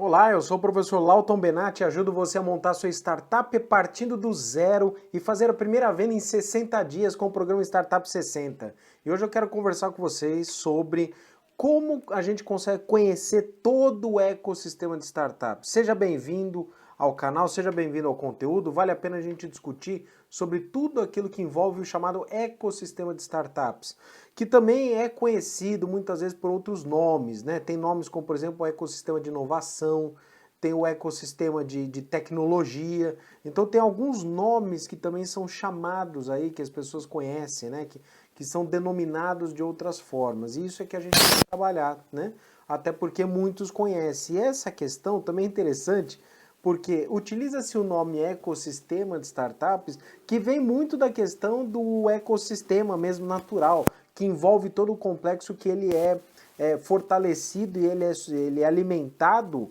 Olá, eu sou o professor Lauton Benatti e ajudo você a montar sua startup partindo do zero e fazer a primeira venda em 60 dias com o programa Startup 60. E hoje eu quero conversar com vocês sobre como a gente consegue conhecer todo o ecossistema de startups. Seja bem-vindo ao canal, seja bem-vindo ao conteúdo. Vale a pena a gente discutir sobre tudo aquilo que envolve o chamado ecossistema de startups, que também é conhecido muitas vezes por outros nomes, né? Tem nomes como, por exemplo, o ecossistema de inovação, tem o ecossistema de tecnologia. Então tem alguns nomes que também são chamados aí, que as pessoas conhecem, né? Que são denominados de outras formas. E isso é que a gente tem que trabalhar, né? Até porque muitos conhecem. E essa questão também é interessante, porque utiliza-se o nome ecossistema de startups, que vem muito da questão do ecossistema mesmo natural, que envolve todo o complexo que ele é fortalecido e ele é alimentado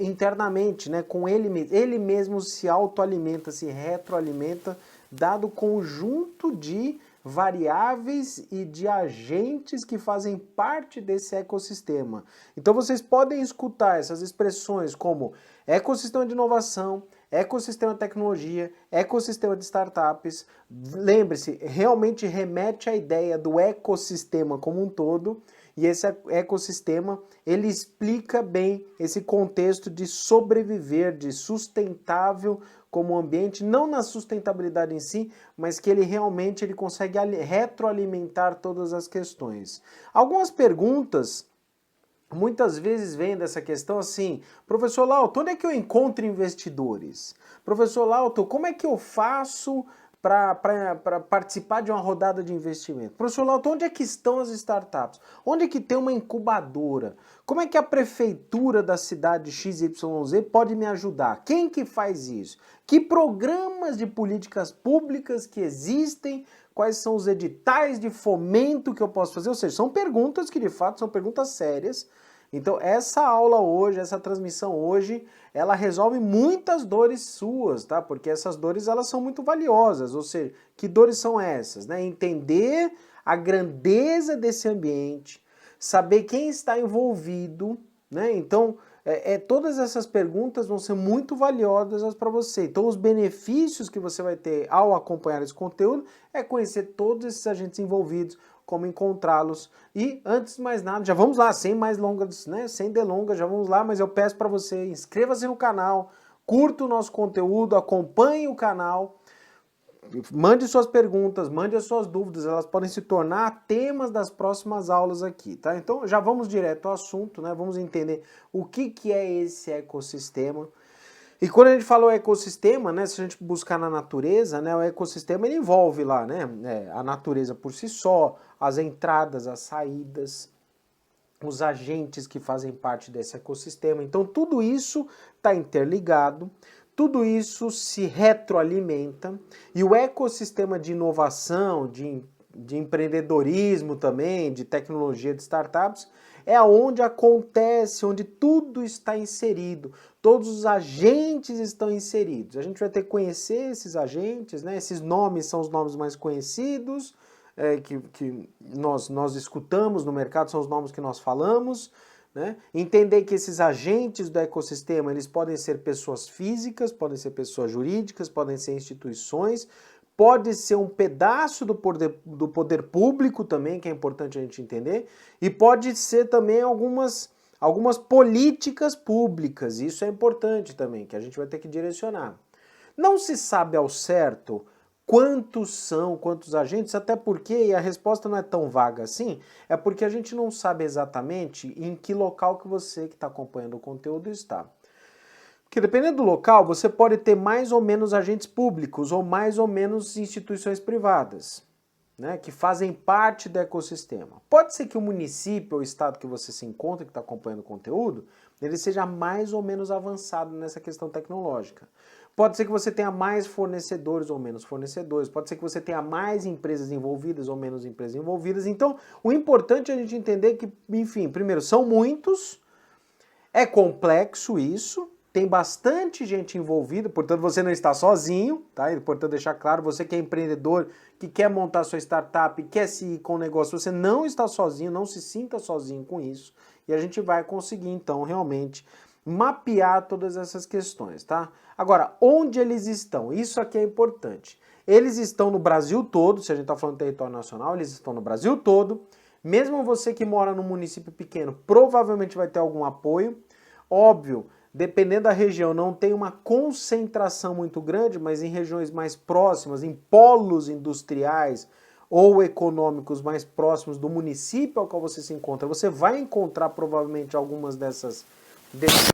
internamente, né, com ele mesmo se autoalimenta, se retroalimenta, dado o conjunto de variáveis e de agentes que fazem parte desse ecossistema. Então vocês podem escutar essas expressões como ecossistema de inovação, ecossistema de tecnologia, ecossistema de startups. Lembre-se, realmente remete à ideia do ecossistema como um todo, e esse ecossistema, ele explica bem esse contexto de sobreviver, de sustentável como ambiente, não na sustentabilidade em si, mas que ele realmente consegue retroalimentar todas as questões. Algumas perguntas muitas vezes vem dessa questão assim, professor Lauto, onde é que eu encontro investidores? Professor Lauto, como é que eu faço para participar de uma rodada de investimento? Professor Lauto, onde é que estão as startups? Onde é que tem uma incubadora? Como é que a prefeitura da cidade XYZ pode me ajudar? Quem que faz isso? Que programas de políticas públicas que existem? Quais são os editais de fomento que eu posso fazer? Ou seja, são perguntas que de fato são perguntas sérias. Então essa aula hoje, essa transmissão hoje, ela resolve muitas dores suas, tá? Porque essas dores elas são muito valiosas. Ou seja, que dores são essas, né? Entender a grandeza desse ambiente, saber quem está envolvido, né? Então todas essas perguntas vão ser muito valiosas para você. Então, os benefícios que você vai ter ao acompanhar esse conteúdo é conhecer todos esses agentes envolvidos, como encontrá-los. E, antes de mais nada, já vamos lá, sem mais longas, né? Sem delongas, já vamos lá, mas eu peço para você, inscreva-se no canal, curta o nosso conteúdo, acompanhe o canal, mande suas perguntas, mande as suas dúvidas, elas podem se tornar temas das próximas aulas aqui, tá? Então já vamos direto ao assunto, né? Vamos entender o que é esse ecossistema. E quando a gente fala o ecossistema, né, se a gente buscar na natureza, né, o ecossistema ele envolve lá, né, a natureza por si só, as entradas, as saídas, os agentes que fazem parte desse ecossistema. Então tudo isso está interligado, tudo isso se retroalimenta e o ecossistema de inovação, de empreendedorismo também, de tecnologia de startups, é onde acontece, onde tudo está inserido, todos os agentes estão inseridos. A gente vai ter que conhecer esses agentes, né? Esses nomes são os nomes mais conhecidos, que nós escutamos no mercado, são os nomes que nós falamos, né? Entender que esses agentes do ecossistema, eles podem ser pessoas físicas, podem ser pessoas jurídicas, podem ser instituições, pode ser um pedaço do poder público também, que é importante a gente entender, e pode ser também algumas políticas públicas, isso é importante também, que a gente vai ter que direcionar. Não se sabe ao certo quantos agentes, até porque, e a resposta não é tão vaga assim, é porque a gente não sabe exatamente em que local que você que está acompanhando o conteúdo está. Porque dependendo do local, você pode ter mais ou menos agentes públicos ou mais ou menos instituições privadas, né, que fazem parte do ecossistema. Pode ser que o município ou o estado que você se encontra, que está acompanhando o conteúdo, ele seja mais ou menos avançado nessa questão tecnológica. Pode ser que você tenha mais fornecedores ou menos fornecedores, pode ser que você tenha mais empresas envolvidas ou menos empresas envolvidas. Então, o importante é a gente entender que, enfim, primeiro, são muitos, é complexo isso, tem bastante gente envolvida, portanto você não está sozinho, tá? É importante deixar claro, você que é empreendedor, que quer montar sua startup, quer se ir com o negócio, você não está sozinho, não se sinta sozinho com isso, e a gente vai conseguir então realmente mapear todas essas questões, tá? Agora, onde eles estão? Isso aqui é importante. Eles estão no Brasil todo, se a gente está falando de território nacional, eles estão no Brasil todo. Mesmo você que mora num município pequeno, provavelmente vai ter algum apoio. Óbvio, dependendo da região, não tem uma concentração muito grande, mas em regiões mais próximas, em polos industriais ou econômicos mais próximos do município ao qual você se encontra, você vai encontrar provavelmente algumas desses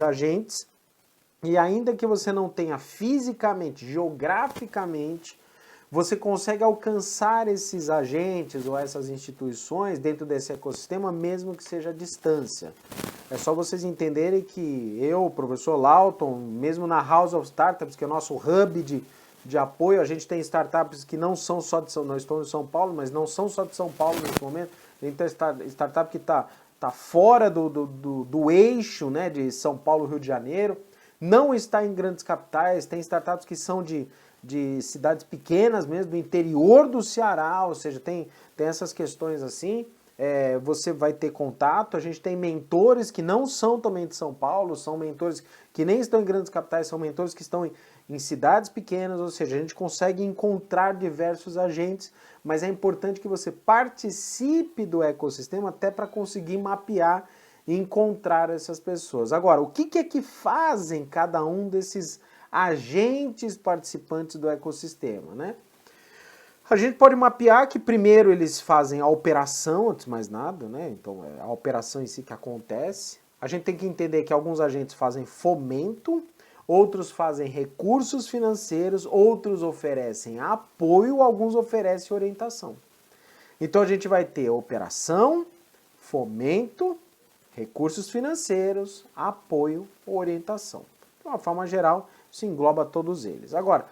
agentes. E ainda que você não tenha fisicamente, geograficamente, você consegue alcançar esses agentes ou essas instituições dentro desse ecossistema, mesmo que seja à distância. É só vocês entenderem que eu, o professor Lauton, mesmo na House of Startups, que é o nosso hub de apoio, a gente tem startups que não são só de São Paulo, não estão em São Paulo, mas não são só de São Paulo nesse momento. A gente tem startup que está fora do eixo, né, de São Paulo, Rio de Janeiro, não está em grandes capitais, tem startups que são de cidades pequenas mesmo, do interior do Ceará, ou seja, tem essas questões assim, você vai ter contato, a gente tem mentores que não são também de São Paulo, são mentores que nem estão em grandes capitais, são mentores que estão em cidades pequenas, ou seja, a gente consegue encontrar diversos agentes, mas é importante que você participe do ecossistema até para conseguir mapear e encontrar essas pessoas. Agora, o que é que fazem cada um desses agentes participantes do ecossistema, né? A gente pode mapear que primeiro eles fazem a operação, antes de mais nada, né? Então é a operação em si que acontece. A gente tem que entender que alguns agentes fazem fomento, outros fazem recursos financeiros, outros oferecem apoio, alguns oferecem orientação. Então a gente vai ter operação, fomento, recursos financeiros, apoio, orientação. De uma forma geral, isso engloba todos eles. Agora,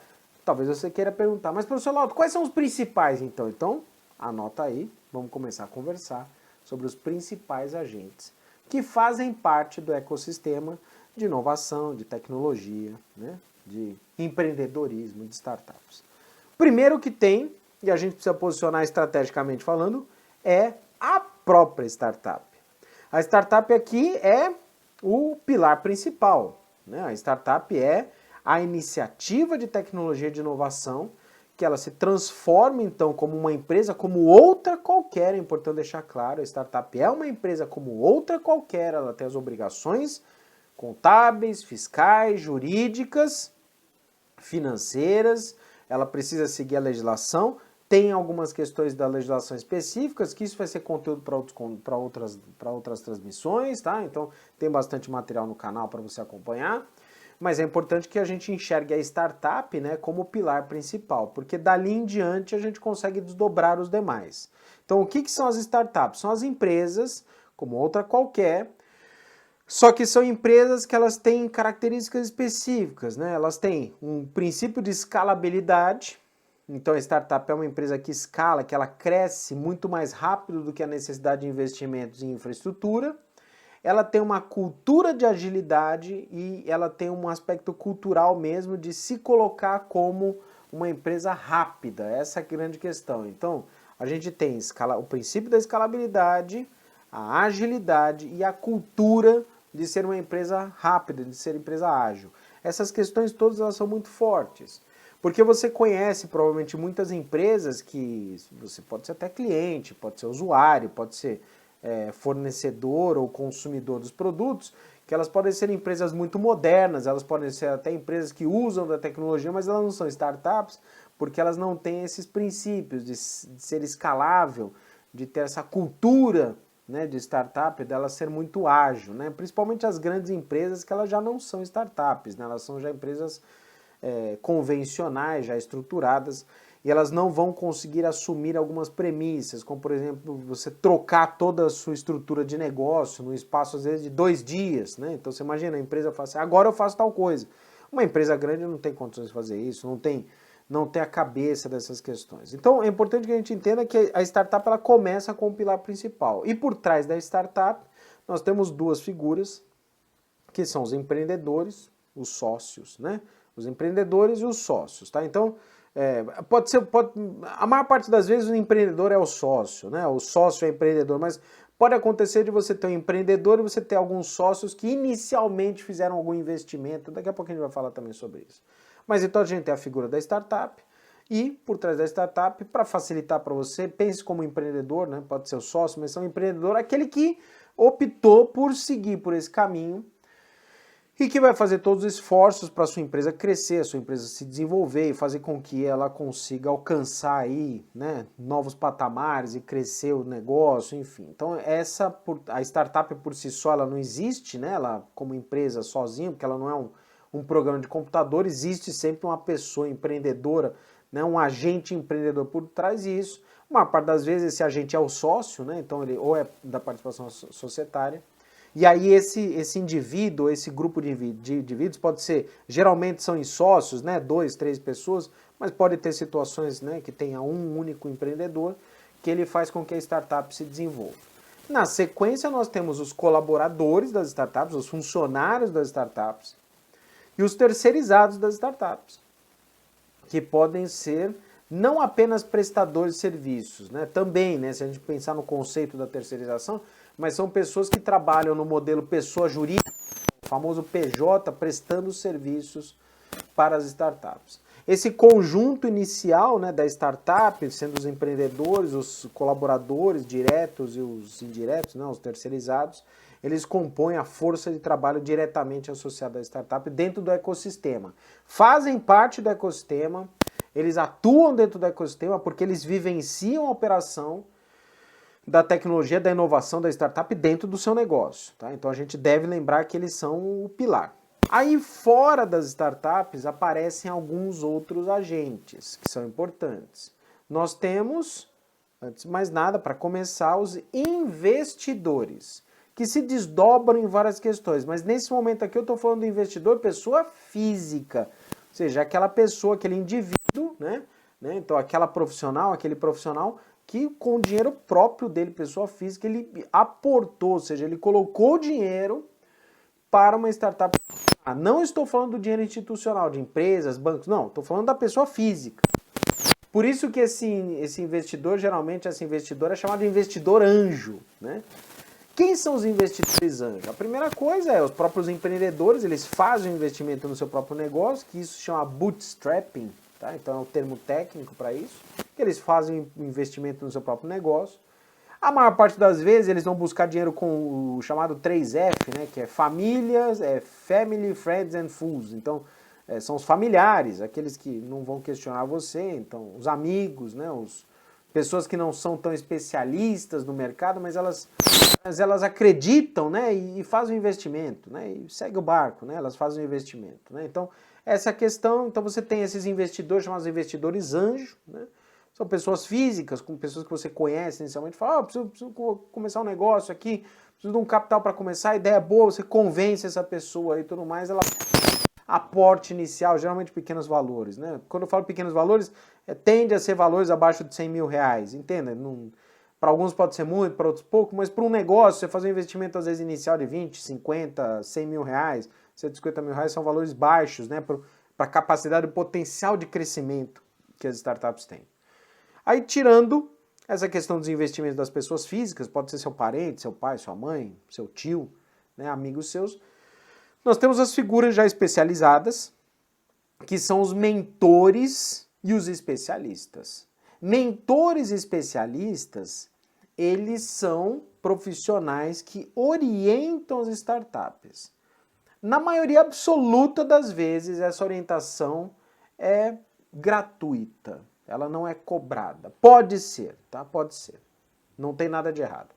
talvez você queira perguntar, mas professor Lauto, quais são os principais então? Então, anota aí, vamos começar a conversar sobre os principais agentes que fazem parte do ecossistema de inovação, de tecnologia, né, de empreendedorismo, de startups. Primeiro que tem, e a gente precisa posicionar estrategicamente falando, é a própria startup. A startup aqui é o pilar principal, né? A startup é a iniciativa de tecnologia e de inovação, que ela se transforma então como uma empresa como outra qualquer, é importante deixar claro, a startup é uma empresa como outra qualquer, ela tem as obrigações contábeis, fiscais, jurídicas, financeiras, ela precisa seguir a legislação, tem algumas questões da legislação específicas, que isso vai ser conteúdo para outras transmissões, tá? Então tem bastante material no canal para você acompanhar. Mas é importante que a gente enxergue a startup, né, como o pilar principal, porque dali em diante a gente consegue desdobrar os demais. Então o que são as startups? São as empresas, como outra qualquer, só que são empresas que elas têm características específicas, né? Elas têm um princípio de escalabilidade. Então a startup é uma empresa que escala, que ela cresce muito mais rápido do que a necessidade de investimentos em infraestrutura. Ela tem uma cultura de agilidade e ela tem um aspecto cultural mesmo de se colocar como uma empresa rápida. Essa é a grande questão. Então a gente tem o princípio da escalabilidade, a agilidade e a cultura de ser uma empresa rápida, de ser uma empresa ágil. Essas questões todas elas são muito fortes. Porque você conhece provavelmente muitas empresas que você pode ser até cliente, pode ser usuário, pode ser fornecedor ou consumidor dos produtos, que elas podem ser empresas muito modernas, elas podem ser até empresas que usam da tecnologia, mas elas não são startups, porque elas não têm esses princípios de ser escalável, de ter essa cultura, né, de startup, dela ser muito ágil, né? Principalmente as grandes empresas que elas já não são startups, né? Elas são já empresas convencionais, já estruturadas, e elas não vão conseguir assumir algumas premissas, como por exemplo, você trocar toda a sua estrutura de negócio no espaço às vezes de 2 dias, né? Então você imagina, a empresa fala assim, agora eu faço tal coisa. Uma empresa grande não tem condições de fazer isso, não tem a cabeça dessas questões. Então é importante que a gente entenda que a startup ela começa com o pilar principal. E por trás da startup nós temos duas figuras, que são os empreendedores, os sócios, né? Os empreendedores e os sócios, tá? Então, a maior parte das vezes o empreendedor é o sócio, né? O sócio é empreendedor, mas Pode acontecer de você ter um empreendedor e você ter alguns sócios que inicialmente fizeram algum investimento. Daqui a pouco a gente vai falar também sobre isso. Mas então a gente tem a figura da startup e por trás da startup, para facilitar para você, pense como empreendedor, né? Pode ser o sócio, mas é um empreendedor, aquele que optou por seguir por esse caminho e que vai fazer todos os esforços para a sua empresa crescer, a sua empresa se desenvolver e fazer com que ela consiga alcançar aí, né, novos patamares e crescer o negócio, enfim. Então a startup por si só ela não existe, né, ela como empresa sozinha, porque ela não é um programa de computador, existe sempre uma pessoa empreendedora, né, um agente empreendedor por trás disso. A maior parte das vezes esse agente é o sócio, né, então ele ou é da participação societária. E aí esse indivíduo, esse grupo de indivíduos pode ser, geralmente são em sócios, né, 2, 3 pessoas, mas pode ter situações, né, que tenha um único empreendedor que ele faz com que a startup se desenvolva. Na sequência nós temos os colaboradores das startups, os funcionários das startups e os terceirizados das startups, que podem ser não apenas prestadores de serviços, né, também, né, se a gente pensar no conceito da terceirização, mas são pessoas que trabalham no modelo pessoa jurídica, o famoso PJ, prestando serviços para as startups. Esse conjunto inicial, né, da startup, sendo os empreendedores, os colaboradores diretos e os indiretos, né, os terceirizados, eles compõem a força de trabalho diretamente associada à startup dentro do ecossistema. Fazem parte do ecossistema, eles atuam dentro do ecossistema porque eles vivenciam a operação da tecnologia, da inovação da startup dentro do seu negócio. Tá? Então a gente deve lembrar que eles são o pilar. Aí fora das startups aparecem alguns outros agentes que são importantes. Nós temos, antes de mais nada, para começar, os investidores, que se desdobram em várias questões. Mas nesse momento aqui eu estou falando do investidor pessoa física, ou seja, aquela pessoa, aquele indivíduo, né? Então aquela profissional, aquele profissional que com o dinheiro próprio dele, pessoa física, ele aportou, ou seja, ele colocou dinheiro para uma startup. Não estou falando do dinheiro institucional, de empresas, bancos, não, estou falando da pessoa física. Por isso que esse investidor, geralmente esse investidor é chamado de investidor anjo, né? Quem são os investidores anjo? A primeira coisa é os próprios empreendedores, eles fazem o investimento no seu próprio negócio, que isso se chama bootstrapping, tá? Então é o termo técnico para isso, que eles fazem investimento no seu próprio negócio. A maior parte das vezes eles vão buscar dinheiro com o chamado 3F, né? Que é famílias, family, friends and fools. Então são os familiares, aqueles que não vão questionar você, então os amigos, né? Pessoas que não são tão especialistas no mercado, mas elas acreditam, né, e fazem o investimento, né, e segue o barco, né, elas fazem o investimento, né. Então, essa é a questão. Então você tem esses investidores chamados investidores anjo, né, são pessoas físicas, com pessoas que você conhece inicialmente, fala, preciso começar um negócio aqui, preciso de um capital para começar, ideia é boa, você convence essa pessoa e tudo mais, ela aporte inicial, geralmente pequenos valores, né? Quando eu falo pequenos valores, tende a ser valores abaixo de 100 mil reais, entenda? Para alguns pode ser muito, para outros pouco, mas para um negócio, você fazer um investimento às vezes inicial de 20, 50, 100 mil reais, 150 mil reais são valores baixos, né? Para a capacidade, o potencial de crescimento que as startups têm. Aí tirando essa questão dos investimentos das pessoas físicas, pode ser seu parente, seu pai, sua mãe, seu tio, né? Amigos seus, nós temos as figuras já especializadas, que são os mentores e os especialistas. Mentores e especialistas, eles são profissionais que orientam as startups. Na maioria absoluta das vezes, essa orientação é gratuita, ela não é cobrada. Pode ser, tá? Pode ser. Não tem nada de errado.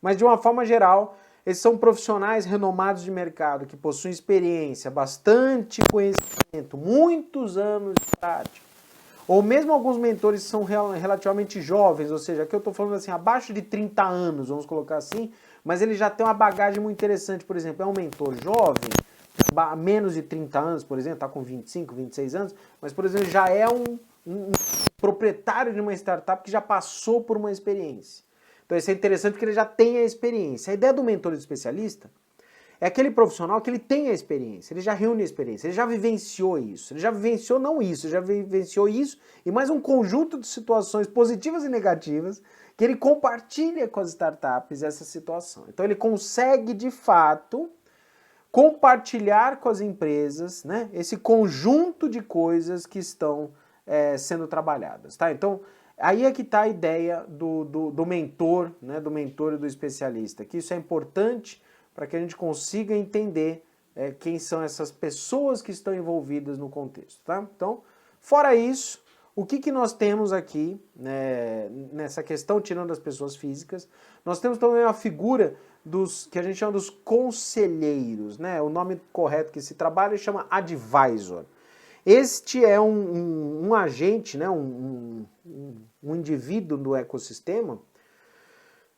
Mas de uma forma geral, esses são profissionais renomados de mercado que possuem experiência, bastante conhecimento, muitos anos de prática. Ou mesmo alguns mentores são relativamente jovens, ou seja, aqui eu estou falando assim, abaixo de 30 anos, vamos colocar assim, mas ele já tem uma bagagem muito interessante. Por exemplo, é um mentor jovem, menos de 30 anos, por exemplo, está com 25, 26 anos, mas, por exemplo, já é um proprietário de uma startup que já passou por uma experiência. Então isso é interessante porque ele já tem a experiência. A ideia do mentor especialista é aquele profissional que ele tem a experiência, ele já reúne a experiência, ele já vivenciou isso, ele já vivenciou não isso, ele já vivenciou isso e mais um conjunto de situações positivas e negativas que ele compartilha com as startups essa situação. Então ele consegue de fato compartilhar com as empresas, né, esse conjunto de coisas que estão sendo trabalhadas, tá? Então, aí é que está a ideia do mentor, né, do mentor e do especialista, que isso é importante para que a gente consiga entender quem são essas pessoas que estão envolvidas no contexto, tá? Então, fora isso, o que nós temos aqui, né, nessa questão, tirando as pessoas físicas, nós temos também a figura dos que a gente chama dos conselheiros, né? O nome correto que se trabalha chama advisor. Este é um agente, né? um indivíduo do ecossistema,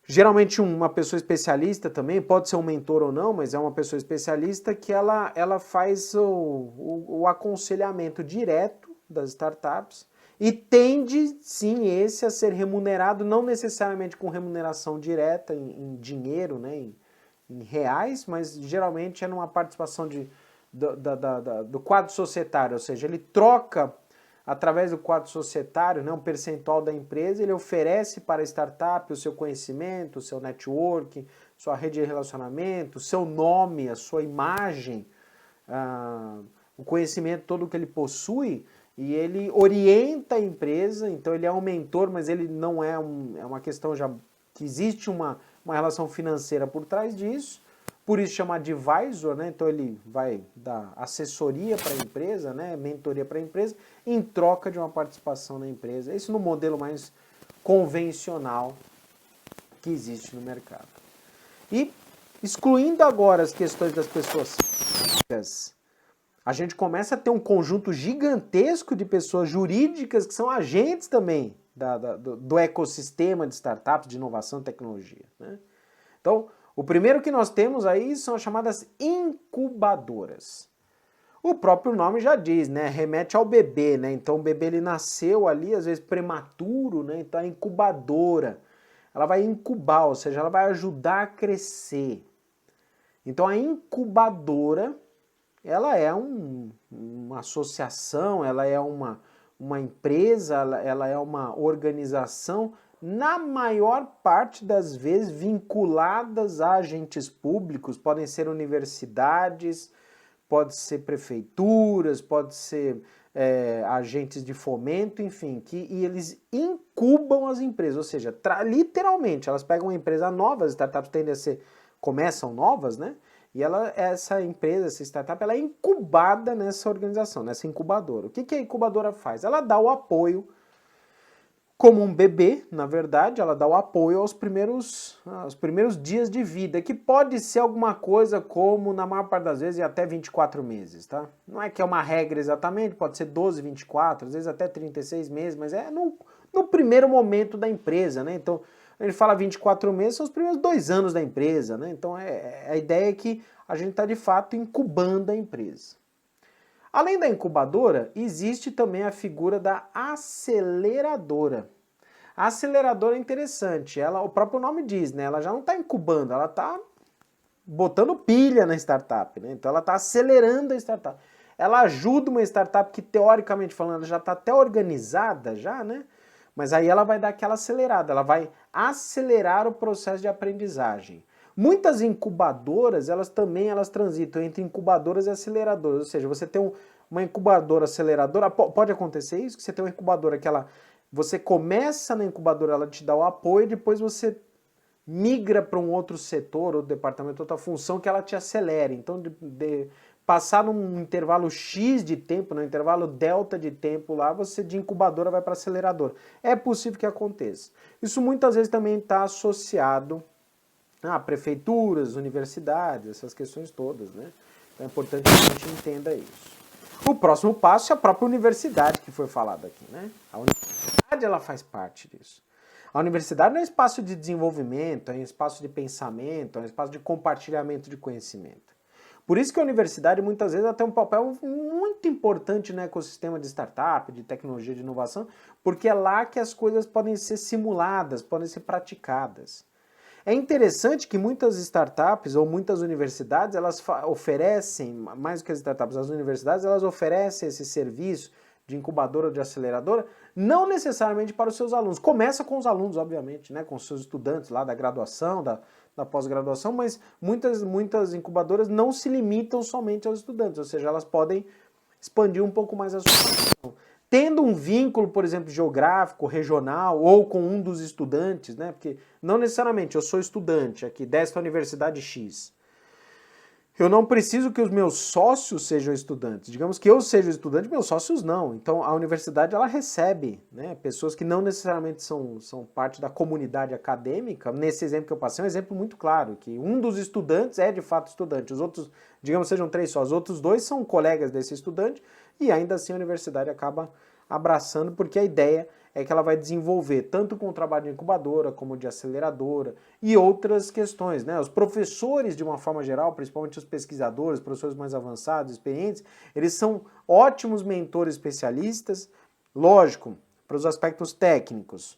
geralmente uma pessoa especialista também, pode ser um mentor ou não, mas é uma pessoa especialista que ela faz o aconselhamento direto das startups e tende, sim, esse a ser remunerado, não necessariamente com remuneração direta em dinheiro, né, em reais, mas geralmente é numa participação do quadro societário, ou seja, ele troca, através do quadro societário, né, um percentual da empresa, ele oferece para a startup o seu conhecimento, o seu network, sua rede de relacionamento, o seu nome, a sua imagem, o conhecimento todo que ele possui, e ele orienta a empresa, então ele é um mentor, mas ele não é uma questão já que existe uma relação financeira por trás disso, por isso chama advisor, né? Então ele vai dar assessoria para a empresa, né? Mentoria para a empresa, em troca de uma participação na empresa. Isso no modelo mais convencional que existe no mercado. E excluindo agora as questões das pessoas físicas, a gente começa a ter um conjunto gigantesco de pessoas jurídicas que são agentes também do ecossistema de startups, de inovação e tecnologia, né? Então, o primeiro que nós temos aí são as chamadas incubadoras. O próprio nome já diz, né? Remete ao bebê, né? Então o bebê ele nasceu ali, às vezes prematuro, né? Então a incubadora, ela vai incubar, ou seja, ela vai ajudar a crescer. Então a incubadora, ela é uma associação, ela é uma empresa, ela é uma organização, na maior parte das vezes vinculadas a agentes públicos, podem ser universidades, pode ser prefeituras, pode ser agentes de fomento, enfim, e eles incubam as empresas, ou seja, literalmente, elas pegam uma empresa nova, as startups tendem a ser, começam novas, né? E essa empresa, essa startup, ela é incubada nessa organização, nessa incubadora. O que a incubadora faz? Ela dá o apoio, como um bebê, na verdade, ela dá o apoio aos primeiros dias de vida, que pode ser alguma coisa como, na maior parte das vezes, até 24 meses, tá? Não é que é uma regra exatamente, pode ser 12, 24, às vezes até 36 meses, mas é no primeiro momento da empresa, né? Então, a gente fala 24 meses, são os primeiros 2 anos da empresa, né? Então, a ideia é que a gente está, de fato, incubando a empresa. Além da incubadora, existe também a figura da aceleradora. A aceleradora é interessante, o próprio nome diz, né? Ela já não está incubando, ela está botando pilha na startup, né? Então ela está acelerando a startup. Ela ajuda uma startup que, teoricamente falando, já está até organizada, já, né? Mas aí ela vai dar aquela acelerada, ela vai acelerar o processo de aprendizagem. Muitas incubadoras, elas transitam entre incubadoras e aceleradoras, ou seja, você tem uma incubadora aceleradora, pode acontecer isso, que você tem uma incubadora que você começa na incubadora, ela te dá o apoio, depois você migra para um outro setor, outro departamento, outra função que ela te acelere. Então, passar num intervalo X de tempo, no intervalo delta de tempo lá, você de incubadora vai para aceleradora. É possível que aconteça. Isso muitas vezes também está associado a prefeituras, universidades, essas questões todas, né? Então é importante que a gente entenda isso. O próximo passo é a própria universidade que foi falado aqui, né? A universidade, ela faz parte disso. A universidade não é um espaço de desenvolvimento, é um espaço de pensamento, é um espaço de compartilhamento de conhecimento. Por isso que a universidade muitas vezes ela tem um papel muito importante no ecossistema de startup, de tecnologia, de inovação, porque é lá que as coisas podem ser simuladas, podem ser praticadas. É interessante que muitas startups ou muitas universidades, elas oferecem, mais do que as startups, as universidades, elas oferecem esse serviço de incubadora ou de aceleradora, não necessariamente para os seus alunos. Começa com os alunos, obviamente, né, com os seus estudantes lá da graduação, da pós-graduação, mas muitas incubadoras não se limitam somente aos estudantes, ou seja, elas podem expandir um pouco mais a sua formação. Tendo um vínculo, por exemplo, geográfico, regional, ou com um dos estudantes, né? Porque não necessariamente eu sou estudante aqui desta universidade X. Eu não preciso que os meus sócios sejam estudantes. Digamos que eu seja estudante, meus sócios não. Então a universidade ela recebe, né, pessoas que não necessariamente são parte da comunidade acadêmica. Nesse exemplo que eu passei, é um exemplo muito claro, que um dos estudantes é de fato estudante. Os outros, digamos, sejam 3 só. Os outros 2 são colegas desse estudante e ainda assim a universidade acaba abraçando, porque a ideia é que ela vai desenvolver tanto com o trabalho de incubadora como de aceleradora e outras questões, né? Os professores, de uma forma geral, principalmente os pesquisadores, professores mais avançados, experientes, eles são ótimos mentores especialistas, lógico, para os aspectos técnicos.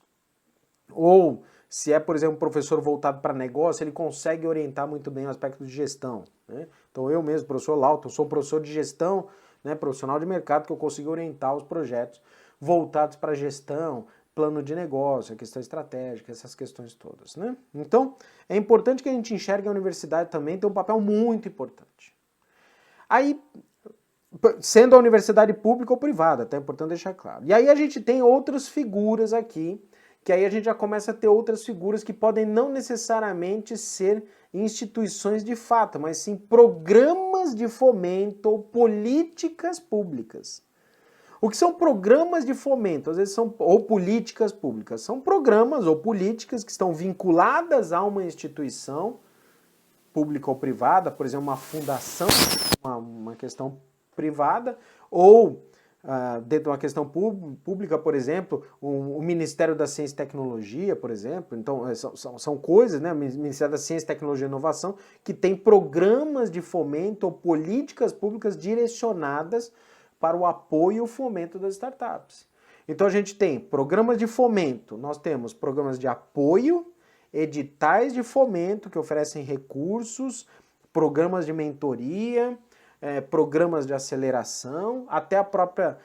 Ou, se é, por exemplo, um professor voltado para negócio, ele consegue orientar muito bem o aspecto de gestão, né? Então eu mesmo, professor Lauton, sou professor de gestão, né, profissional de mercado, que eu consigo orientar os projetos voltados para gestão, plano de negócio, a questão estratégica, essas questões todas, né? Então, é importante que a gente enxergue a universidade também tem um papel muito importante. Aí, sendo a universidade pública ou privada, tá? É importante deixar claro. E aí a gente tem outras figuras aqui, que aí a gente já começa a ter outras figuras que podem não necessariamente ser instituições de fato, mas sim programas de fomento ou políticas públicas. O que são programas de fomento, às vezes são, ou políticas públicas, são programas ou políticas que estão vinculadas a uma instituição pública ou privada, por exemplo, uma fundação, uma questão privada, ou dentro de uma questão pública, por exemplo, o Ministério da Ciência e Tecnologia, por exemplo. Então, são coisas, né? O Ministério da Ciência, Tecnologia e Inovação, que tem programas de fomento ou políticas públicas direcionadas para o apoio e o fomento das startups. Então a gente tem programas de fomento, nós temos programas de apoio, editais de fomento que oferecem recursos, programas de mentoria, programas de aceleração, até a própria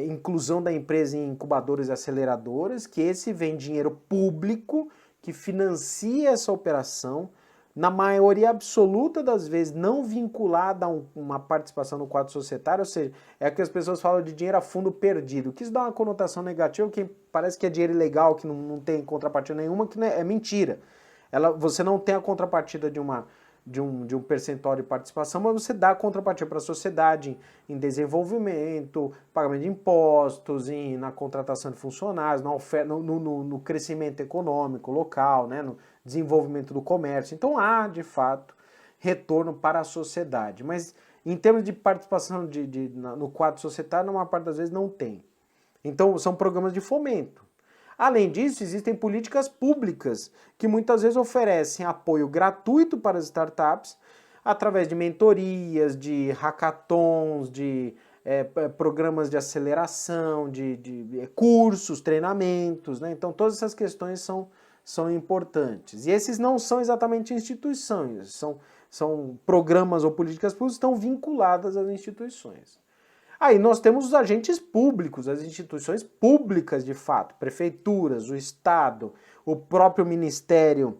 inclusão da empresa em incubadoras e aceleradoras, que esse vem dinheiro público que financia essa operação, na maioria absoluta das vezes não vinculada a uma participação no quadro societário, ou seja, é que as pessoas falam de dinheiro a fundo perdido, que isso dá uma conotação negativa, que parece que é dinheiro ilegal, que não tem contrapartida nenhuma, que é mentira. Você não tem a contrapartida de um percentual de participação, mas você dá a contrapartida para a sociedade em desenvolvimento, pagamento de impostos, na contratação de funcionários, na oferta, no crescimento econômico local, né, no desenvolvimento do comércio. Então há, de fato, retorno para a sociedade. Mas em termos de participação no quadro societário, na maior parte das vezes não tem. Então são programas de fomento. Além disso, existem políticas públicas que muitas vezes oferecem apoio gratuito para as startups através de mentorias, de hackathons, de programas de aceleração, de cursos, treinamentos, né? Então todas essas questões são importantes. E esses não são exatamente instituições, são programas ou políticas públicas que estão vinculadas às instituições. Aí nós temos os agentes públicos, as instituições públicas de fato, prefeituras, o Estado, o próprio Ministério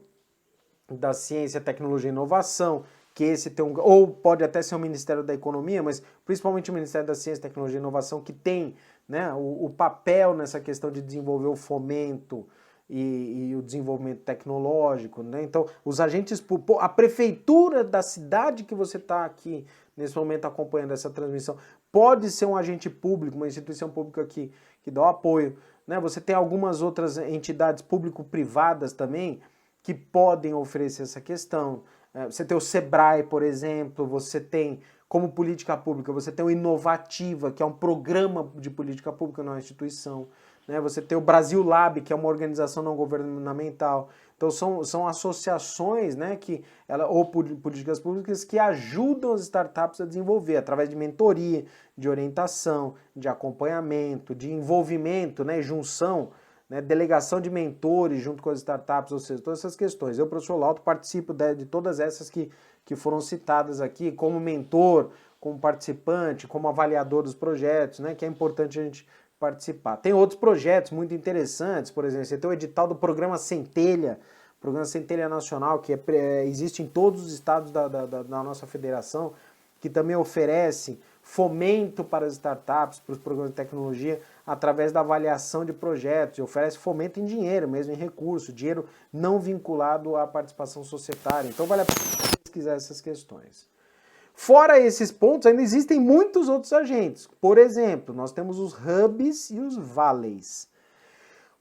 da Ciência, Tecnologia e Inovação, que esse tem ou pode até ser o Ministério da Economia, mas principalmente o Ministério da Ciência, Tecnologia e Inovação, que tem, né, o papel nessa questão de desenvolver o fomento e o desenvolvimento tecnológico, né? Então, os agentes públicos, a prefeitura da cidade que você está aqui nesse momento acompanhando essa transmissão, pode ser um agente público, uma instituição pública que dá o apoio, né? Você tem algumas outras entidades público-privadas também que podem oferecer essa questão. Você tem o Sebrae, por exemplo, você tem, como política pública, você tem o Inovativa, que é um programa de política pública, não é uma instituição. Né? Você tem o Brasil Lab, que é uma organização não governamental. Então são associações, né, ou políticas públicas que ajudam as startups a desenvolver, através de mentoria, de orientação, de acompanhamento, de envolvimento, né, junção, né, delegação de mentores junto com as startups, ou seja, todas essas questões. Eu, professor Lauto, participo de todas essas que foram citadas aqui, como mentor, como participante, como avaliador dos projetos, né, que é importante a gente participar. Tem outros projetos muito interessantes, por exemplo, você tem o edital do Programa Centelha Nacional, que existe em todos os estados da nossa federação, que também oferece fomento para as startups, para os programas de tecnologia, através da avaliação de projetos, e oferece fomento em dinheiro, mesmo em recurso, dinheiro não vinculado à participação societária. Então vale a pena pesquisar essas questões. Fora esses pontos, ainda existem muitos outros agentes. Por exemplo, nós temos os hubs e os valleys.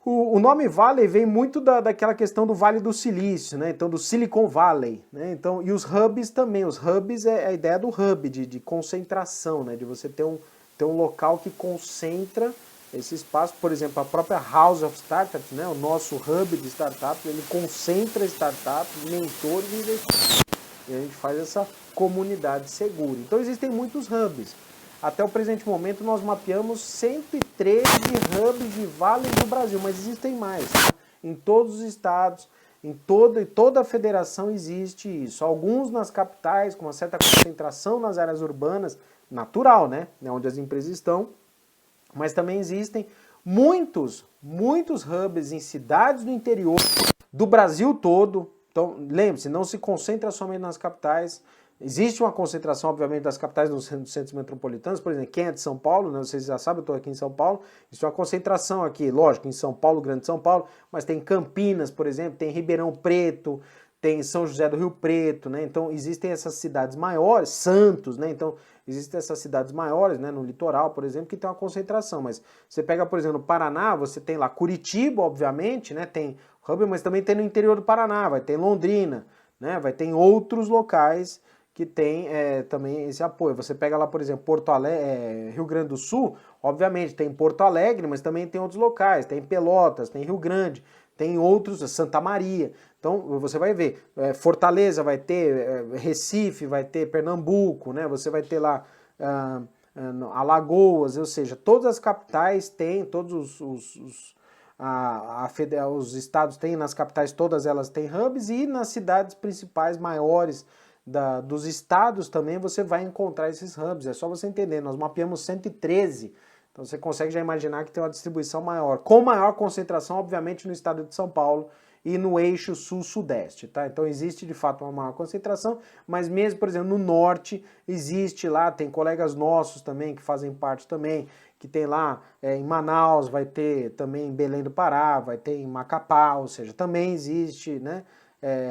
O nome Valley vem muito daquela questão do Vale do Silício, né? Então do Silicon Valley, né? Então, e os hubs também. Os hubs é a ideia do hub, de concentração, né? De você ter um local que concentra esse espaço. Por exemplo, a própria House of Startups, né? O nosso hub de startups, ele concentra startups, mentores e investidores. E a gente faz essa comunidade segura. Então existem muitos hubs. Até o presente momento nós mapeamos 113 hubs e vales do Brasil, mas existem mais. Tá? Em todos os estados, em toda a federação existe isso. Alguns nas capitais, com uma certa concentração nas áreas urbanas, natural, né? Onde as empresas estão. Mas também existem muitos hubs em cidades do interior do Brasil todo. Então, lembre-se, não se concentra somente nas capitais. Existe uma concentração, obviamente, das capitais dos centros metropolitanos. Por exemplo, quem é de São Paulo, né, vocês já sabem, eu estou aqui em São Paulo. Existe uma concentração aqui, lógico, em São Paulo, Grande São Paulo, mas tem Campinas, por exemplo, tem Ribeirão Preto, tem São José do Rio Preto, né? Então existem essas cidades maiores, Santos, né? Então existem essas cidades maiores, né? No litoral, por exemplo, que tem uma concentração. Mas você pega, por exemplo, no Paraná, você tem lá Curitiba, obviamente, né? Tem hub, mas também tem no interior do Paraná, vai ter Londrina, né? Vai ter em outros locais que tem também esse apoio. Você pega lá, por exemplo, Porto Alegre, Rio Grande do Sul, obviamente tem Porto Alegre, mas também tem outros locais, tem Pelotas, tem Rio Grande, tem outros, Santa Maria. Então você vai ver, Fortaleza vai ter, Recife vai ter, Pernambuco, né? Você vai ter lá Alagoas, ou seja, todas as capitais têm, todos os estados têm, nas capitais todas elas têm hubs, e nas cidades principais maiores dos estados também você vai encontrar esses hubs. É só você entender, nós mapeamos 113, então você consegue já imaginar que tem uma distribuição maior, com maior concentração, obviamente, no estado de São Paulo e no eixo sul-sudeste, tá? Então existe de fato uma maior concentração, mas mesmo, por exemplo, no norte existe lá, tem colegas nossos também que fazem parte também, que tem lá em Manaus, vai ter também em Belém do Pará, vai ter em Macapá, ou seja, também existe, né?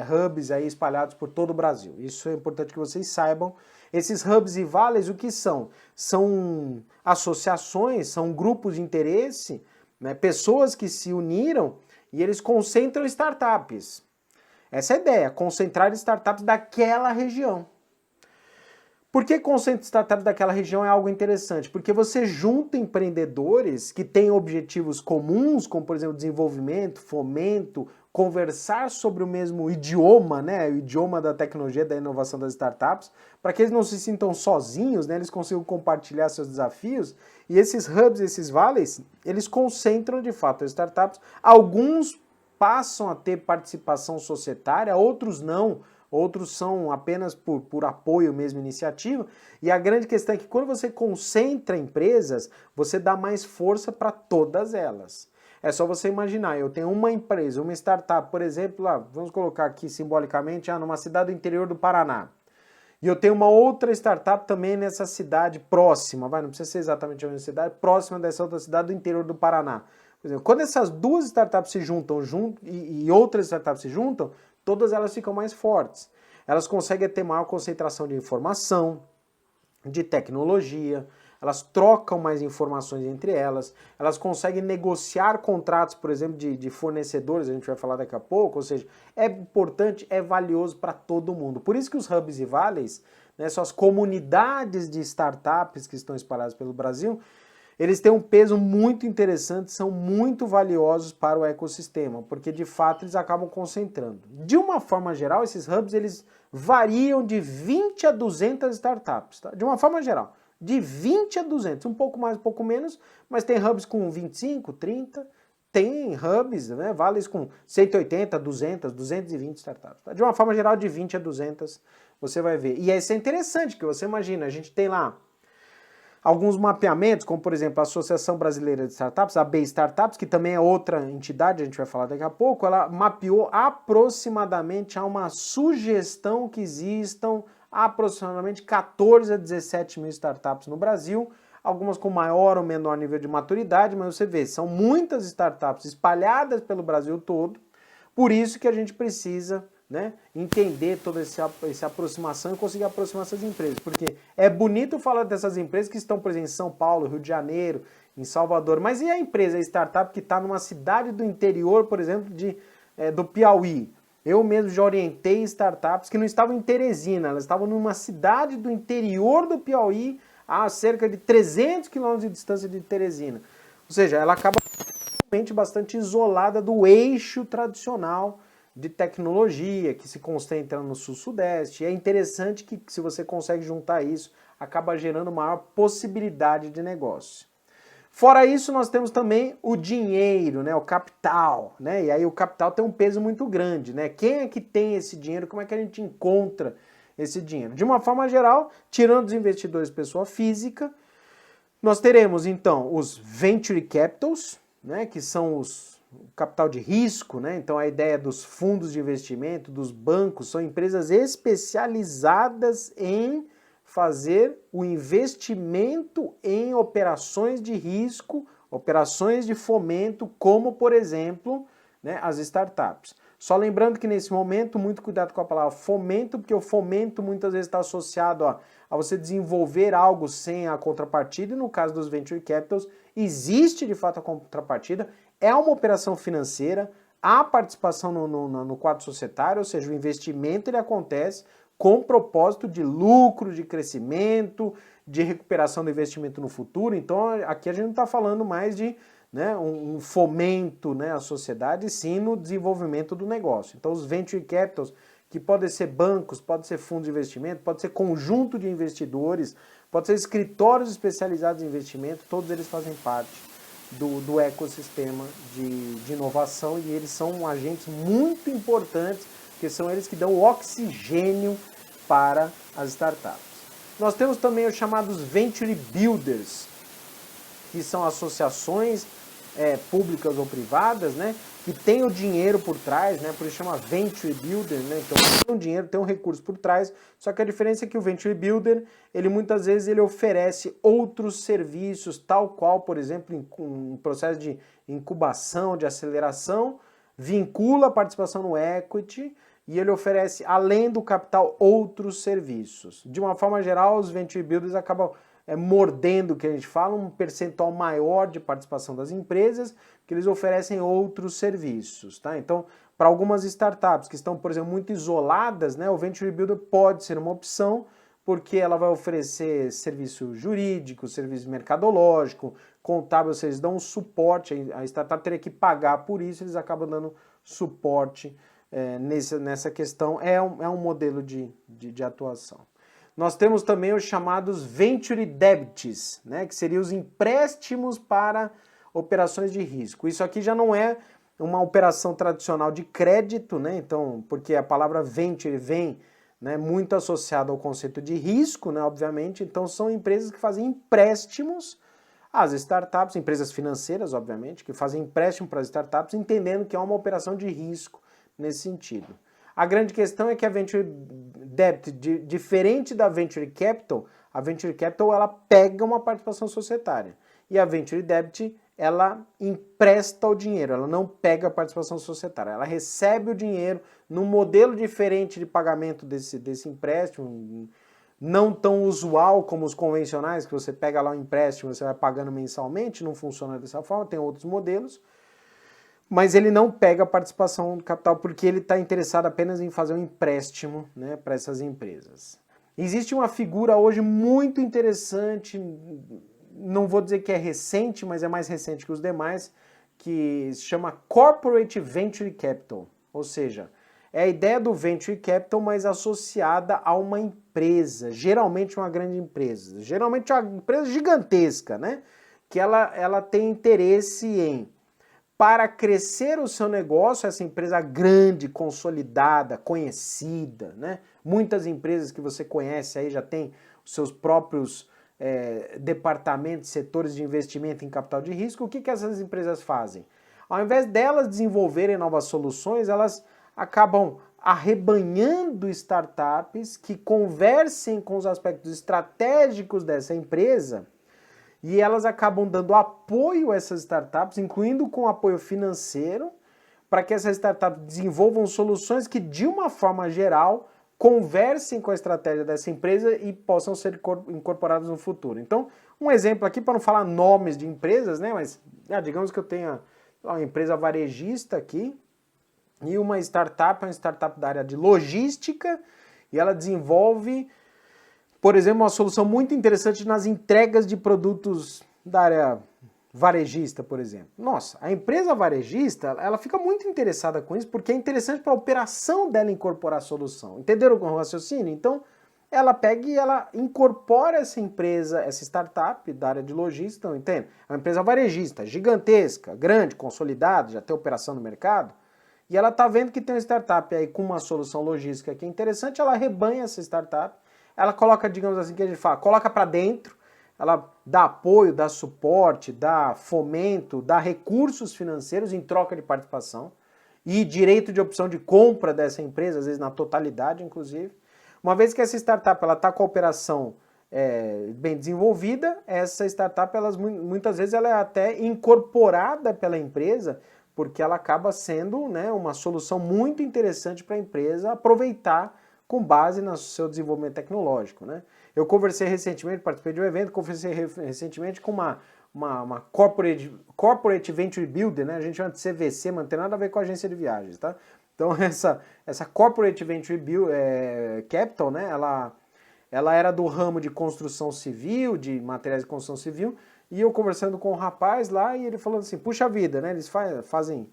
Hubs aí espalhados por todo o Brasil. Isso é importante que vocês saibam. Esses hubs e valleys, o que são? São associações, são grupos de interesse, né? Pessoas que se uniram e eles concentram startups. Essa é a ideia, concentrar startups daquela região. Por que conceito de startup daquela região é algo interessante? Porque você junta empreendedores que têm objetivos comuns, como por exemplo desenvolvimento, fomento, conversar sobre o mesmo idioma, né? O idioma da tecnologia, da inovação das startups, para que eles não se sintam sozinhos, né? Eles consigam compartilhar seus desafios. E esses hubs, esses valleys, eles concentram de fato as startups. Alguns passam a ter participação societária, outros não. Outros são apenas por apoio mesmo, iniciativa. E a grande questão é que quando você concentra empresas, você dá mais força para todas elas. É só você imaginar, eu tenho uma empresa, uma startup, por exemplo, lá, vamos colocar aqui simbolicamente, numa cidade do interior do Paraná. E eu tenho uma outra startup também nessa cidade próxima, não precisa ser exatamente a mesma cidade, próxima dessa outra cidade do interior do Paraná. Por exemplo, quando essas duas startups se juntam e outras startups se juntam, todas elas ficam mais fortes. Elas conseguem ter maior concentração de informação, de tecnologia, elas trocam mais informações entre elas, elas conseguem negociar contratos, por exemplo, de fornecedores, a gente vai falar daqui a pouco, ou seja, é importante, é valioso para todo mundo. Por isso que os hubs e valleys, né, são as comunidades de startups que estão espalhadas pelo Brasil, eles têm um peso muito interessante, são muito valiosos para o ecossistema, porque de fato eles acabam concentrando. De uma forma geral, esses hubs eles variam de 20 a 200 startups, tá? De uma forma geral, de 20 a 200, um pouco mais, um pouco menos, mas tem hubs com 25, 30, tem hubs, né, vales com 180, 200, 220 startups. Tá? De uma forma geral, de 20 a 200 você vai ver. E isso é interessante, que você imagina, a gente tem lá alguns mapeamentos, como por exemplo a Associação Brasileira de Startups, a B Startups, que também é outra entidade, a gente vai falar daqui a pouco, ela mapeou aproximadamente a uma sugestão que existam aproximadamente 14 a 17 mil startups no Brasil, algumas com maior ou menor nível de maturidade, mas você vê, são muitas startups espalhadas pelo Brasil todo, por isso que a gente precisa, né, entender toda essa aproximação e conseguir aproximar essas empresas. Porque é bonito falar dessas empresas que estão, por exemplo, em São Paulo, Rio de Janeiro, em Salvador, mas e a empresa, a startup que está numa cidade do interior, por exemplo, do Piauí? Eu mesmo já orientei startups que não estavam em Teresina, elas estavam numa cidade do interior do Piauí, a cerca de 300 quilômetros de distância de Teresina. Ou seja, ela acaba realmente bastante isolada do eixo tradicional de tecnologia, que se concentra no sul-sudeste. E é interessante que, se você consegue juntar isso, acaba gerando maior possibilidade de negócio. Fora isso, nós temos também o dinheiro, né, o capital, né? E aí o capital tem um peso muito grande, né? Quem é que tem esse dinheiro? Como é que a gente encontra esse dinheiro? De uma forma geral, tirando os investidores pessoa física, nós teremos então os venture capitals, né, que são o capital de risco, né? Então a ideia dos fundos de investimento, dos bancos, são empresas especializadas em fazer o investimento em operações de risco, operações de fomento, como por exemplo, né, as startups. Só lembrando que nesse momento, muito cuidado com a palavra fomento, porque o fomento muitas vezes está associado a você desenvolver algo sem a contrapartida, e no caso dos venture capitals, existe de fato a contrapartida, é uma operação financeira, há participação no quadro societário, ou seja, o investimento ele acontece com propósito de lucro, de crescimento, de recuperação do investimento no futuro. Então aqui a gente não está falando mais de, né, um fomento, né, à sociedade, sim no desenvolvimento do negócio. Então os venture capitals, que podem ser bancos, pode ser fundos de investimento, pode ser conjunto de investidores, pode ser escritórios especializados em investimento, todos eles fazem parte do ecossistema de inovação, e eles são agentes muito importantes, porque são eles que dão o oxigênio para as startups. Nós temos também os chamados Venture Builders, que são associações públicas ou privadas, né, que tem o dinheiro por trás, né, por isso chama Venture Builder, né, então tem um dinheiro, tem um recurso por trás, só que a diferença é que o Venture Builder, ele muitas vezes ele oferece outros serviços, tal qual, por exemplo, em processo de incubação, de aceleração, vincula a participação no equity, e ele oferece, além do capital, outros serviços. De uma forma geral, os Venture Builders acabam mordendo, que a gente fala, um percentual maior de participação das empresas, que eles oferecem outros serviços, tá? Então, para algumas startups que estão, por exemplo, muito isoladas, né, o Venture Builder pode ser uma opção, porque ela vai oferecer serviço jurídico, serviço mercadológico, contábil, vocês dão um suporte, a startup teria que pagar por isso, eles acabam dando suporte nessa questão, é um modelo de atuação. Nós temos também os chamados Venture Debts, né, que seriam os empréstimos para operações de risco. Isso aqui já não é uma operação tradicional de crédito, né, então, porque a palavra venture vem, né, muito associada ao conceito de risco, né, obviamente, então são empresas que fazem empréstimos às startups, empresas financeiras, obviamente, que fazem empréstimo para as startups, entendendo que é uma operação de risco nesse sentido. A grande questão é que a Venture Debt, diferente da Venture Capital, a Venture Capital ela pega uma participação societária. E a Venture Debt, ela empresta o dinheiro, ela não pega a participação societária. Ela recebe o dinheiro num modelo diferente de pagamento desse empréstimo, não tão usual como os convencionais, que você pega lá um empréstimo e você vai pagando mensalmente, não funciona dessa forma, tem outros modelos. Mas ele não pega a participação do capital porque ele está interessado apenas em fazer um empréstimo, né, para essas empresas. Existe uma figura hoje muito interessante, não vou dizer que é recente, mas é mais recente que os demais, que se chama Corporate Venture Capital, ou seja, é a ideia do Venture Capital, mas associada a uma empresa, geralmente uma grande empresa, geralmente uma empresa gigantesca, né, que ela tem interesse em para crescer o seu negócio, essa empresa grande, consolidada, conhecida, né? Muitas empresas que você conhece aí já têm os seus próprios departamentos, setores de investimento em capital de risco. O que essas empresas fazem? Ao invés delas desenvolverem novas soluções, elas acabam arrebanhando startups que conversem com os aspectos estratégicos dessa empresa e elas acabam dando apoio a essas startups, incluindo com apoio financeiro, para que essas startups desenvolvam soluções que, de uma forma geral, conversem com a estratégia dessa empresa e possam ser incorporadas no futuro. Então, um exemplo aqui, para não falar nomes de empresas, né, mas digamos que eu tenha uma empresa varejista aqui e uma startup da área de logística, e ela desenvolve, por exemplo, uma solução muito interessante nas entregas de produtos da área varejista, por exemplo. Nossa, a empresa varejista, ela fica muito interessada com isso porque é interessante para a operação dela incorporar a solução. Entenderam o raciocínio? Então, ela pega e ela incorpora essa empresa, essa startup da área de logística, então, entende? É uma empresa varejista, gigantesca, grande, consolidada, já tem operação no mercado, e ela está vendo que tem uma startup aí com uma solução logística que é interessante, ela rebanha essa startup, ela coloca, digamos assim, que a gente fala, coloca para dentro, ela dá apoio, dá suporte, dá fomento, dá recursos financeiros em troca de participação e direito de opção de compra dessa empresa, às vezes na totalidade, inclusive. Uma vez que essa startup está com a operação bem desenvolvida, essa startup, muitas vezes, ela é até incorporada pela empresa, porque ela acaba sendo, né, uma solução muito interessante para a empresa aproveitar com base no seu desenvolvimento tecnológico, né? Eu conversei recentemente, participei de um evento, conversei recentemente com uma corporate Venture Builder, né? A gente chama de CVC, mas não tem nada a ver com a agência de viagens, tá? Então essa Corporate Venture Capital, né? Ela era do ramo de construção civil, de materiais de construção civil, e eu conversando com um rapaz lá, e ele falando assim, puxa vida, né? Eles fazem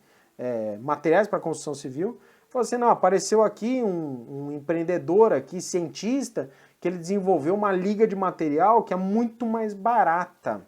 materiais para construção civil. Falou assim, não, apareceu aqui um empreendedor aqui, cientista, que ele desenvolveu uma liga de material que é muito mais barata.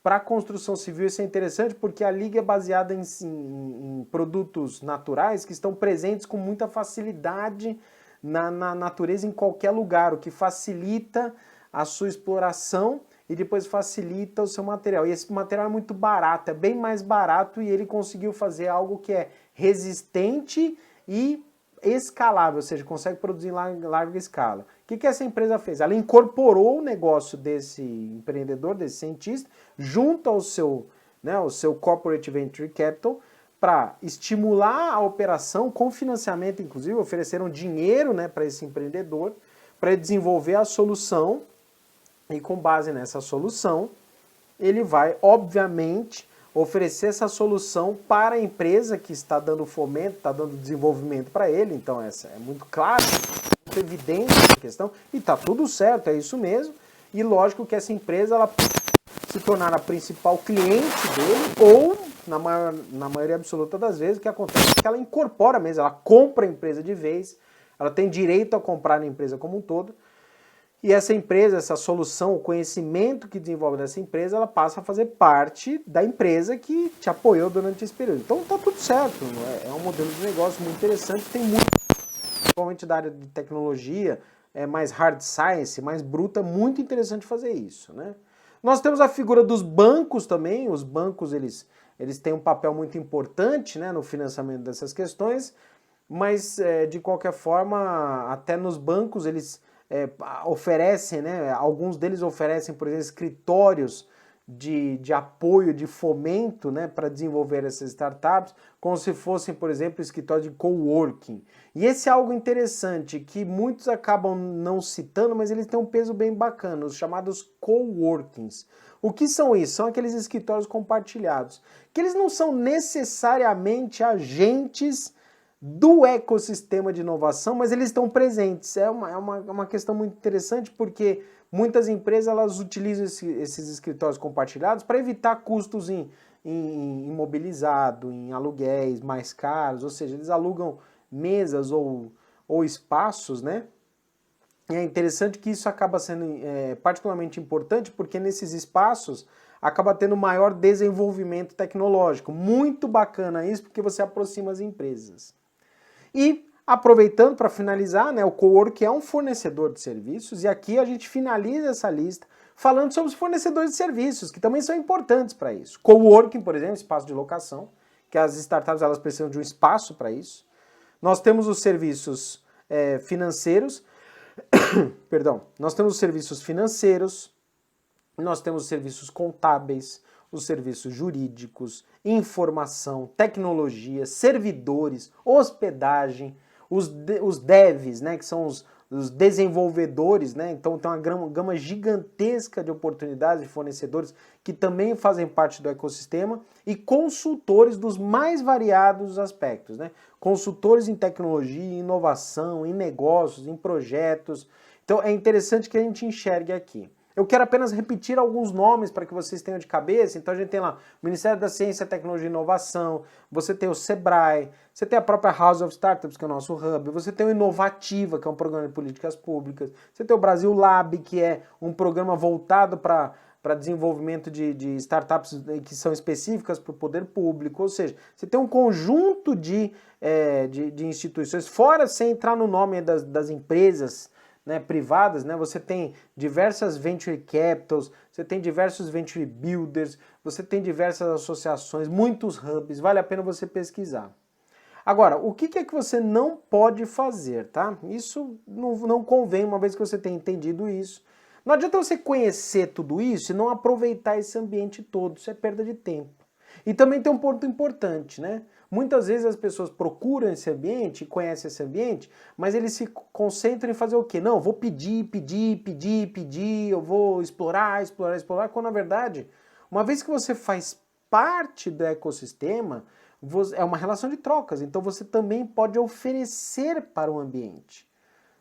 Para a construção civil isso é interessante porque a liga é baseada em produtos naturais que estão presentes com muita facilidade na natureza em qualquer lugar, o que facilita a sua exploração e depois facilita o seu material. E esse material é muito barato, é bem mais barato e ele conseguiu fazer algo que é resistente e escalável, ou seja, consegue produzir em larga escala. O que essa empresa fez? Ela incorporou o negócio desse empreendedor, desse cientista, junto ao seu Corporate Venture Capital, para estimular a operação com financiamento, inclusive, ofereceram dinheiro, né, para esse empreendedor, para desenvolver a solução, e com base nessa solução, ele vai, obviamente, oferecer essa solução para a empresa que está dando fomento, está dando desenvolvimento para ele. Então essa é muito claro, muito evidente essa questão, e está tudo certo, é isso mesmo. E lógico que essa empresa ela se tornar a principal cliente dele, ou na maioria absoluta das vezes, o que acontece é que ela incorpora mesmo, ela compra a empresa de vez, ela tem direito a comprar a empresa como um todo. E essa empresa, essa solução, o conhecimento que desenvolve dessa empresa, ela passa a fazer parte da empresa que te apoiou durante esse período. Então tá tudo certo, é um modelo de negócio muito interessante, tem muito, principalmente da área de tecnologia, mais hard science, mais bruta, muito interessante fazer isso, né? Nós temos a figura dos bancos também, os bancos eles têm um papel muito importante, né, no financiamento dessas questões, mas de qualquer forma, até nos bancos eles oferecem, né, alguns deles oferecem, por exemplo, escritórios de apoio, de fomento, né, para desenvolver essas startups, como se fossem, por exemplo, escritórios de coworking. E esse é algo interessante, que muitos acabam não citando, mas eles têm um peso bem bacana, os chamados coworkings. O que são isso? São aqueles escritórios compartilhados, que eles não são necessariamente agentes do ecossistema de inovação, mas eles estão presentes. É uma questão muito interessante porque muitas empresas elas utilizam esses escritórios compartilhados para evitar custos em imobilizado, em aluguéis mais caros, ou seja, eles alugam mesas ou espaços, né, E é interessante que isso acaba sendo particularmente importante porque nesses espaços acaba tendo maior desenvolvimento tecnológico. Muito bacana isso porque você aproxima as empresas. E aproveitando para finalizar, né, o Cowork é um fornecedor de serviços e aqui a gente finaliza essa lista falando sobre os fornecedores de serviços, que também são importantes para isso. Coworking, por exemplo, espaço de locação, que as startups elas precisam de um espaço para isso. Nós temos os serviços financeiros, perdão, nós temos os serviços financeiros, nós temos os serviços contábeis, os serviços jurídicos, informação, tecnologia, servidores, hospedagem, os devs, né, que são os desenvolvedores, né? Então tem uma gama gigantesca de oportunidades de fornecedores que também fazem parte do ecossistema e consultores dos mais variados aspectos, né? Consultores em tecnologia, em inovação, em negócios, em projetos. Então é interessante que a gente enxergue aqui. Eu quero apenas repetir alguns nomes para que vocês tenham de cabeça. Então a gente tem lá o Ministério da Ciência, Tecnologia e Inovação, você tem o Sebrae, você tem a própria House of Startups, que é o nosso hub, você tem o Inovativa, que é um programa de políticas públicas, você tem o Brasil Lab, que é um programa voltado para desenvolvimento de startups que são específicas para o poder público, ou seja, você tem um conjunto de instituições, fora sem entrar no nome das empresas, né, privadas, né, você tem diversas venture capitals, você tem diversos venture builders, você tem diversas associações, muitos hubs, vale a pena você pesquisar. Agora, o que é que você não pode fazer, tá? Isso não convém, uma vez que você tenha entendido isso. Não adianta você conhecer tudo isso e não aproveitar esse ambiente todo, isso é perda de tempo. E também tem um ponto importante, né? Muitas vezes as pessoas procuram esse ambiente, conhecem esse ambiente, mas eles se concentram em fazer o quê? Não, vou pedir, eu vou explorar, quando na verdade, uma vez que você faz parte do ecossistema, é uma relação de trocas, então você também pode oferecer para o ambiente.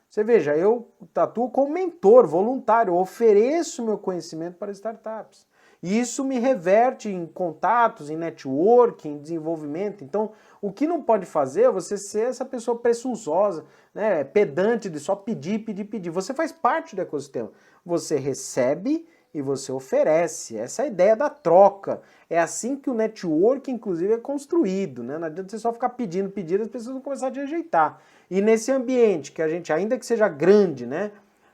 Você veja, eu atuo como mentor, voluntário, eu ofereço meu conhecimento para startups. E isso me reverte em contatos, em networking, em desenvolvimento. Então, o que não pode fazer é você ser essa pessoa presunçosa, né, pedante de só pedir. Você faz parte do ecossistema. Você recebe e você oferece. Essa é a ideia da troca. É assim que o network, inclusive, é construído, né? Não adianta você só ficar pedindo, as pessoas vão começar a te rejeitar. E nesse ambiente que a gente, ainda que seja grande, né,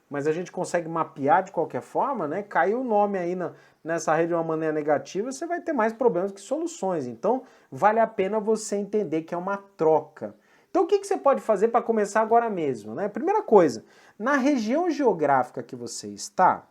mas a gente consegue mapear de qualquer forma, né? Caiu o nome aí nessa rede de uma maneira negativa, você vai ter mais problemas que soluções. Então, vale a pena você entender que é uma troca. Então, o que você pode fazer para começar agora mesmo, né? Primeira coisa, na região geográfica que você está,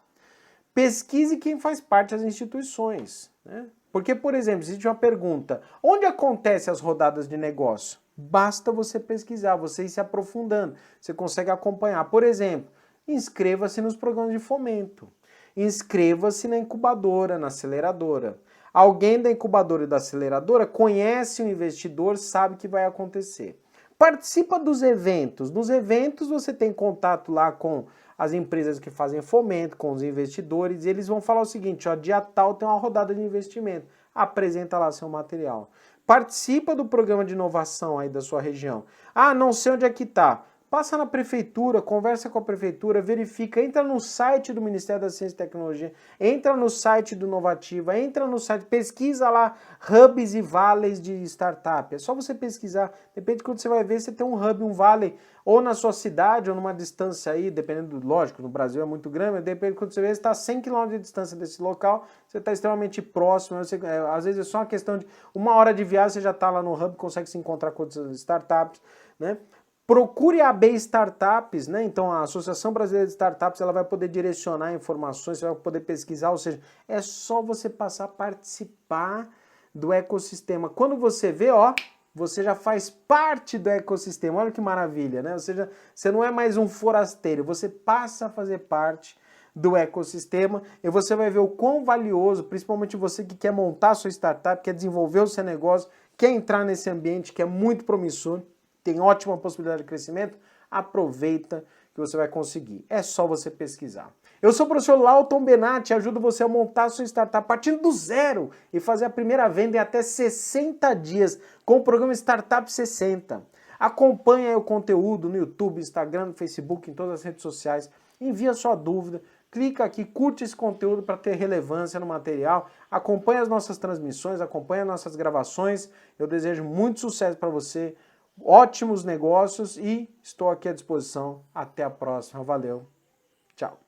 pesquise quem faz parte das instituições, né? Porque, por exemplo, existe uma pergunta, onde acontecem as rodadas de negócio? Basta você pesquisar, você ir se aprofundando, você consegue acompanhar. Por exemplo, inscreva-se nos programas de fomento. Inscreva-se na incubadora, na aceleradora. Alguém da incubadora e da aceleradora conhece o investidor, sabe o que vai acontecer. Participa dos eventos. Nos eventos você tem contato lá com as empresas que fazem fomento, com os investidores, e eles vão falar o seguinte, ó, dia tal tem uma rodada de investimento. Apresenta lá seu material. Participa do programa de inovação aí da sua região. Ah, não sei onde é que está. Passa na prefeitura, conversa com a prefeitura, verifica, entra no site do Ministério da Ciência e Tecnologia, entra no site do Inovativa, entra no site, pesquisa lá hubs e valleys de startup. É só você pesquisar, depende de quando você vai ver, você tem um hub, um valley, ou na sua cidade, ou numa distância aí, dependendo, lógico, no Brasil é muito grande, mas depende de quando você vê, você está a 100 km de distância desse local, você está extremamente próximo, às vezes é só uma questão de 1 hora de viagem, você já está lá no hub, consegue se encontrar com outras startups, né? Procure a AB Startups, né? Então a Associação Brasileira de Startups ela vai poder direcionar informações, você vai poder pesquisar, ou seja, é só você passar a participar do ecossistema. Quando você vê, ó, você já faz parte do ecossistema, olha que maravilha, né? Ou seja, você não é mais um forasteiro, você passa a fazer parte do ecossistema e você vai ver o quão valioso, principalmente você que quer montar a sua startup, quer desenvolver o seu negócio, quer entrar nesse ambiente que é muito promissor, tem ótima possibilidade de crescimento, aproveita que você vai conseguir. É só você pesquisar. Eu sou o professor Lauton Benatti, ajudo você a montar a sua startup partindo do zero e fazer a primeira venda em até 60 dias com o programa Startup 60. Acompanha o conteúdo no YouTube, Instagram, no Facebook, em todas as redes sociais. Envia sua dúvida, clica aqui, curte esse conteúdo para ter relevância no material. Acompanha as nossas transmissões, acompanha as nossas gravações. Eu desejo muito sucesso para você, ótimos negócios e estou aqui à disposição. Até a próxima. Valeu. Tchau.